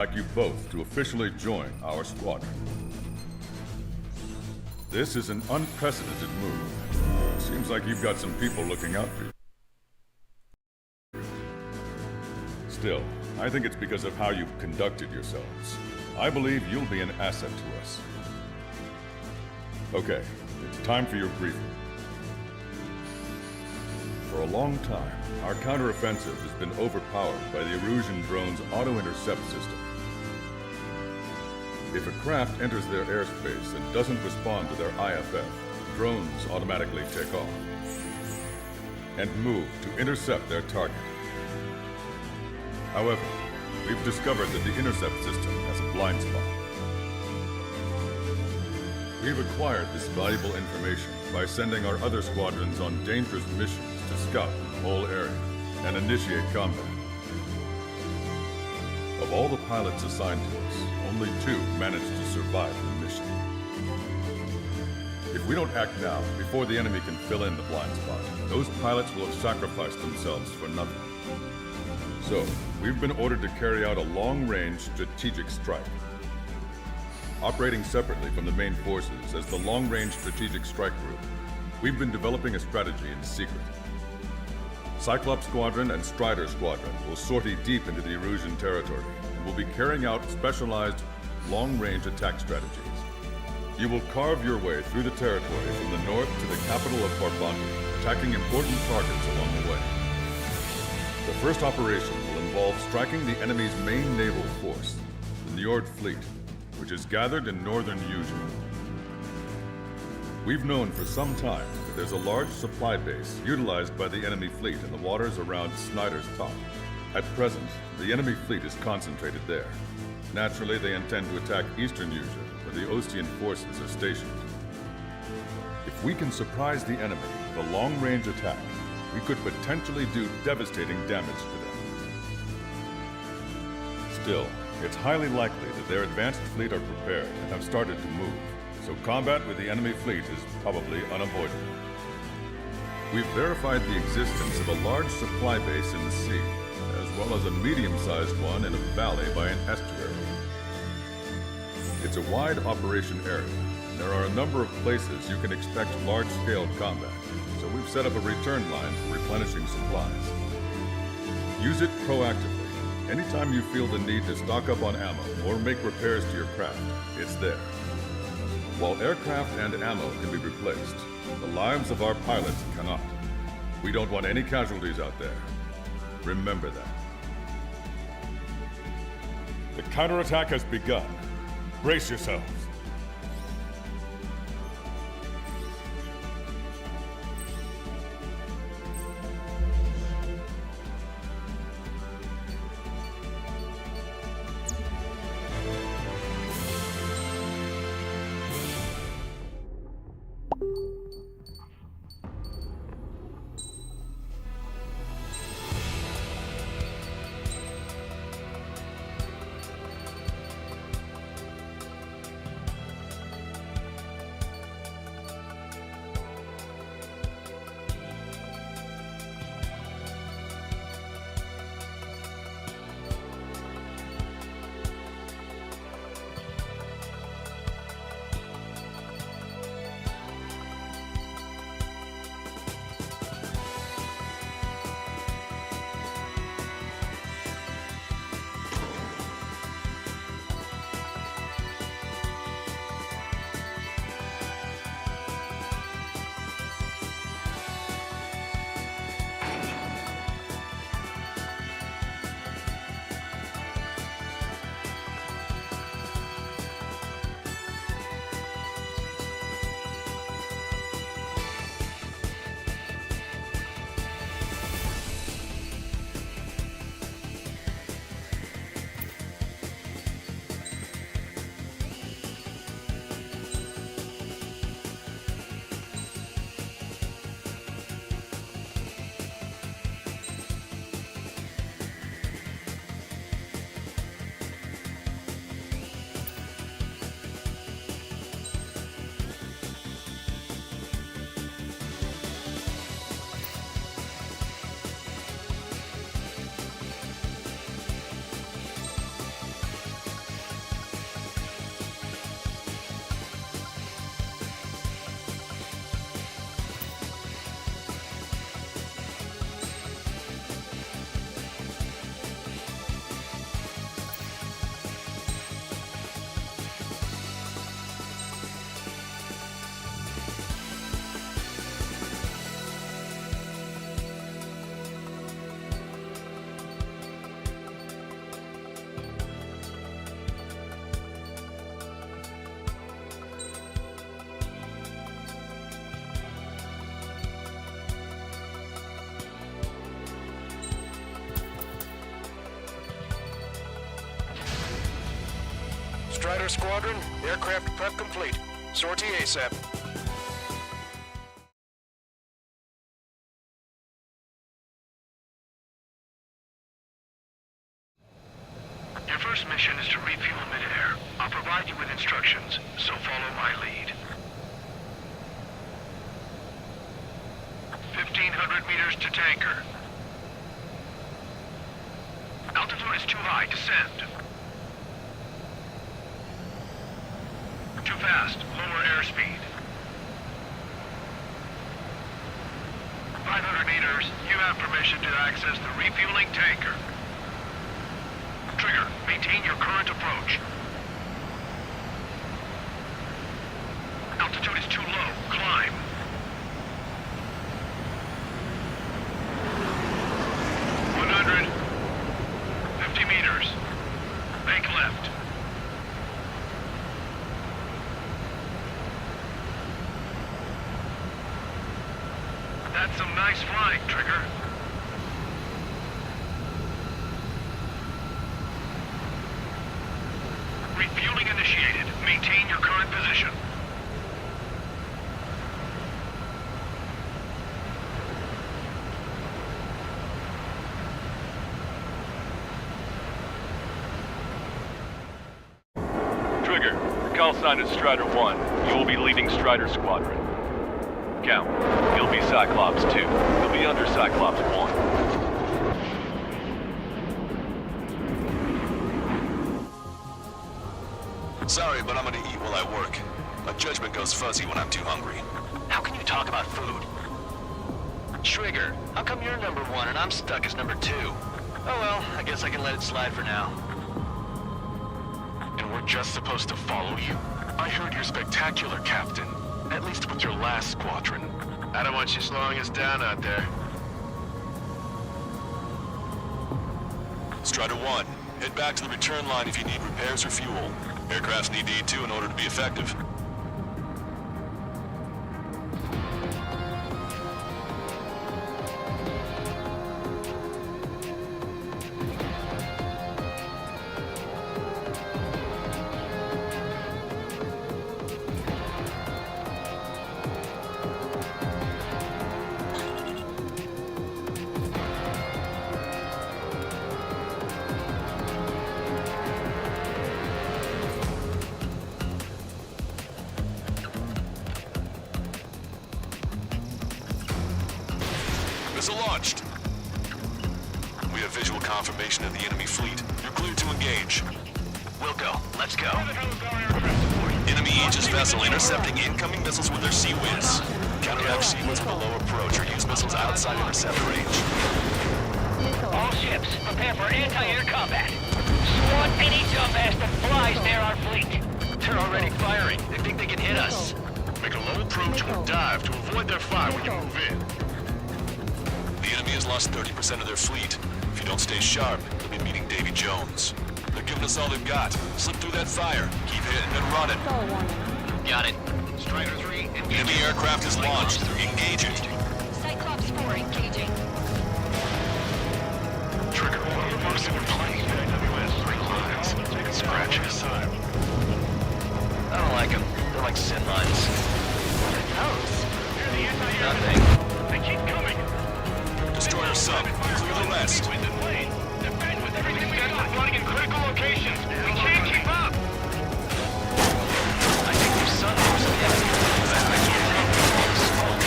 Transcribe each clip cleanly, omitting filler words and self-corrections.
like you both to officially join our squadron. This is an unprecedented move. Seems like you've got some people looking out for you. Still, I think it's because of how you've conducted yourselves. I believe you'll be an asset to us. Okay, it's time for your briefing. For a long time, our counteroffensive has been overpowered by the Erusian drone's auto-intercept system. If a craft enters their airspace and doesn't respond to their IFF, drones automatically take off and move to intercept their target. However, we've discovered that the intercept system has a blind spot. We've acquired this valuable information by sending our other squadrons on dangerous missions to scout the whole area and initiate combat. Of all the pilots assigned to us, only 2 managed to survive the mission. If we don't act now, before the enemy can fill in the blind spot, those pilots will have sacrificed themselves for nothing. So, we've been ordered to carry out a long-range strategic strike. Operating separately from the main forces as the Long-Range Strategic Strike Group, we've been developing a strategy in secret. Cyclops Squadron and Strider Squadron will sortie deep into the Erusian territory and will be carrying out specialized long-range attack strategies. You will carve your way through the territory from the north to the capital of Farbanti, attacking important targets along the way. The first operation will involve striking the enemy's main naval force, the Njord Fleet, which is gathered in northern Eugene. We've known for some time that there's a large supply base utilized by the enemy fleet in the waters around Snyder's Top. At present, the enemy fleet is concentrated there. Naturally, they intend to attack eastern Eugene, where the Ostian forces are stationed. If we can surprise the enemy with a long-range attack, we could potentially do devastating damage to them. Still, it's highly likely that their advanced fleet are prepared and have started to move, so combat with the enemy fleet is probably unavoidable. We've verified the existence of a large supply base in the sea, as well as a medium-sized one in a valley by an estuary. It's a wide operation area, and there are a number of places you can expect large-scale combat, so we've set up a return line for replenishing supplies. Use it proactively. Anytime you feel the need to stock up on ammo or make repairs to your craft, it's there. While aircraft and ammo can be replaced, the lives of our pilots cannot. We don't want any casualties out there. Remember that. The counterattack has begun. Brace yourselves. Strider Squadron, aircraft prep complete. Sortie ASAP. Your first mission is to refuel midair. I'll provide you with instructions, so follow my lead. 1,500 meters to tanker. Altitude is too high. Descend. Too fast. Lower airspeed. 500 meters. You have permission to access the refueling tanker. Trigger, maintain your current approach. Altitude is too low. Climb. 100. 50 meters. Make left. That's some nice flying, Trigger. Refueling initiated. Maintain your current position. Trigger, your call sign is Strider 1. You will be leading Strider Squadron. Count, you'll be Cyclops 2. You'll be under Cyclops 1. Sorry, but I'm gonna eat while I work. My judgment goes fuzzy when I'm too hungry. How can you talk about food? Trigger, how come you're number 1 and I'm stuck as number 2? Oh well, I guess I can let it slide for now. And we're just supposed to follow you? I heard you're spectacular, Captain. At least with your last squadron. I don't want you slowing us down out there. Strider 1, head back to the return line if you need repairs or fuel. Aircrafts need to eat too in order to be effective. Missile launched. We have visual confirmation of the enemy fleet. You're cleared to engage. We'll go. Let's go. Enemy Aegis vessel intercepting incoming missiles with their Sea Whiz. Counteract Sea Whiz with a low approach or use missiles outside intercept range. All ships, prepare for anti-air combat. Swat any dumbass that flies near our fleet. They're already firing. They think they can hit us. Make a low approach or dive to avoid their fire when you move in. The enemy has lost 30% of their fleet. If you don't stay sharp, you'll be meeting Davy Jones. They're giving us all they've got. Slip through that fire. Keep hitting and running. Got it. Strider 3, engage. Enemy aircraft is launched. Engage it. Cyclops 4 engaging. Trigger, one of the folks in your plane. AWS 3 lines. Taking scratches. I don't like them. They're like sin lines. Nothing. They keep coming. Destroyer sub. Clear the rest. Defend with everything we got. Running in critical locations. We can't keep up. I think there's sun force in the enemy. I can't help smoke.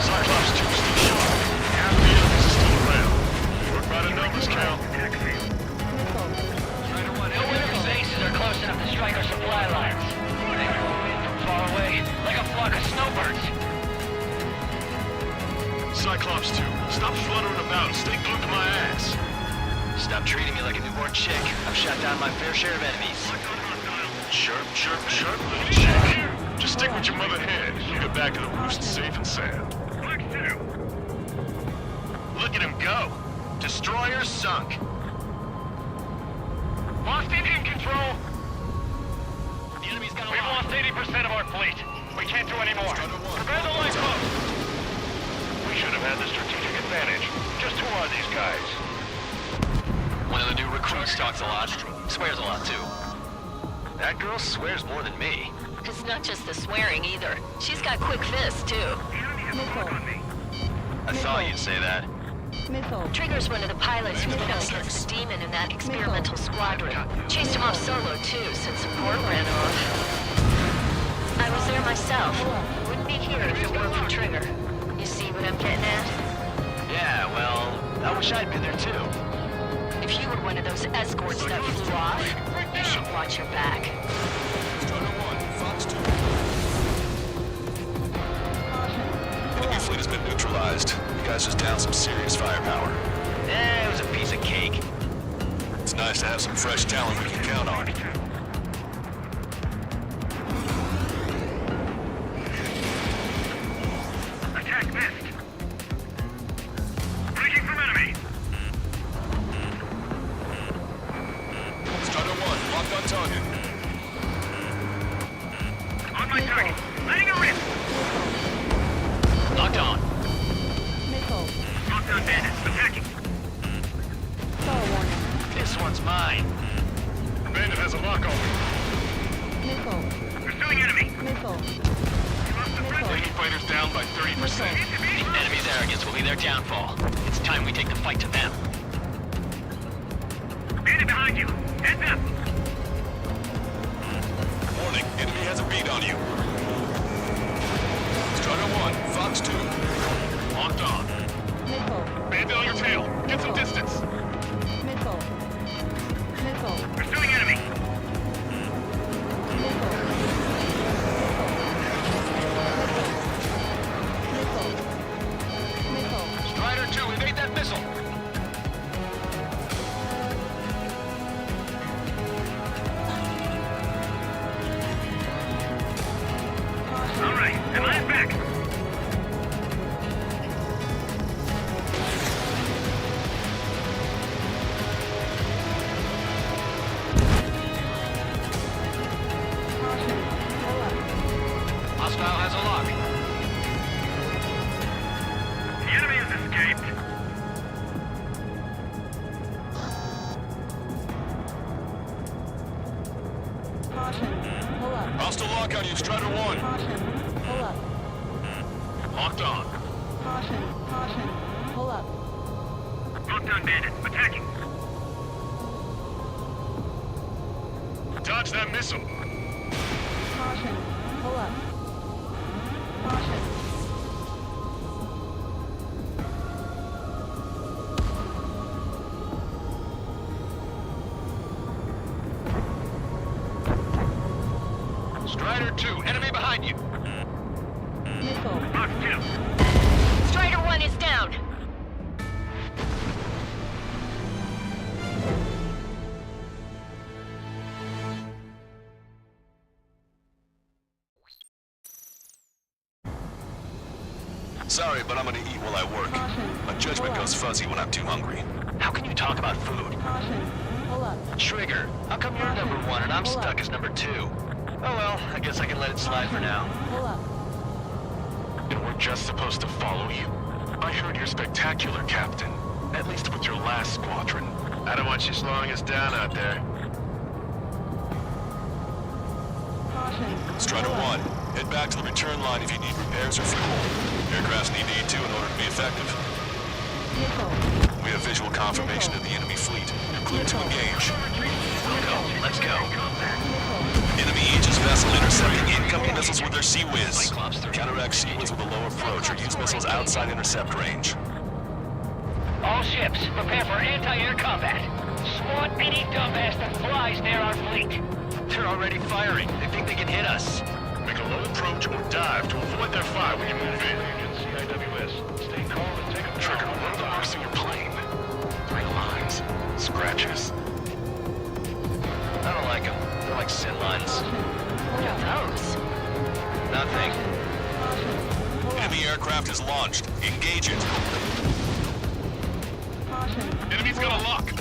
Cyclops 2 still sharp. Half the enemies is still around. Work by the numbers, Cal. Strider 1, no enemy bases are close enough to strike our supply lines. They move in from far away, like a flock of snowbirds. Cyclops 2, stop fluttering about and stay glued to my ass. Stop treating me like a newborn chick. I've shot down my fair share of enemies. Chirp, chirp, chirp, little chick. Just stick with your mother hen. You'll get back to the roost safe and sound. Look at him go. Destroyer sunk. Lost engine control. The enemy's got a We've lot. lost 80% of our fleet. We can't do any more. Prepare the lifeboat. We should have had the strategic advantage. Just who are these guys? One of the new recruits talks a lot. Swears a lot, too. That girl swears more than me. It's not just the swearing either. She's got quick fists, too. I thought you'd say that. Trigger's one of the pilots who's been up against the demon in that experimental squadron. Chased him off solo, too, since support ran off. I was there myself. Wouldn't be here if it weren't for Trigger. You see what I'm getting at? Yeah, well, I wish I'd been there too. If you were one of those escorts that flew off, you should watch your back. Strider 1, Fox 2. Enemy fleet has been neutralized. You guys just downed some serious firepower. Eh, it was a piece of cake. It's nice to have some fresh talent we can count on. Attack missed. Breaching from enemy. Strider 1, locked on target. On my target. Letting a rip. Locked on. Locked on bandits. Attacking. This one's mine. Bandit has a lock on. Pursuing enemy. Lost the friendly. Taking fighters down by 30%. The enemy's arrogance will be their downfall. It's time we take the fight to them. Bandit behind you. Heads up. Warning, enemy has a beat on you. Strider 1, Fox 2. Locked on. Bandit on your tail. Get some distance. Pursuing enemy. Strider 2, evade that missile. All right. Am I back? Hostile has a lock. The enemy has escaped. Hostile lock on you, Strider 1. Locked on. Locked on bandits. Attacking. Dodge that missile. Strider 2, enemy behind you. Fox 2. Strider 1 is down. Sorry, but I'm gonna eat while I work. My judgment goes fuzzy when I'm too hungry. How can you talk about food? Trigger, how come you're number 1 and I'm stuck as number 2? Oh well, I guess I can let it slide for now. And we're just supposed to follow you? I heard you're spectacular, Captain. At least with your last squadron. I don't want you slowing us down out there. Strider 1, head back to the return line if you need repairs or fuel. Aircrafts need E2 in order to be effective. We have visual confirmation of the enemy fleet. You're clear to engage. We'll go. Let's go. Enemy Aegis vessel intercepting incoming missiles with their Sea-Wiz. Counteract Sea-Wiz with a low approach or use missiles outside intercept range. All ships, prepare for anti-air combat. Swat any dumbass that flies near our fleet. They're already firing. They think they can hit us. Make a low approach or dive to avoid their fire when you move in. CIWS. Stay calm and take a trigger. What are the marks on your plane? 3 lines. Scratches. I don't like them. They're like sin lines. What are those? Nothing. Enemy aircraft is launched. Engage it. Enemy's got a lock.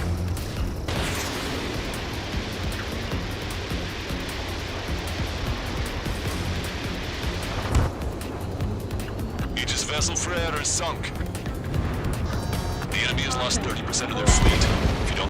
Aegis vessel Freire is sunk. The enemy has lost 30% of their fleet.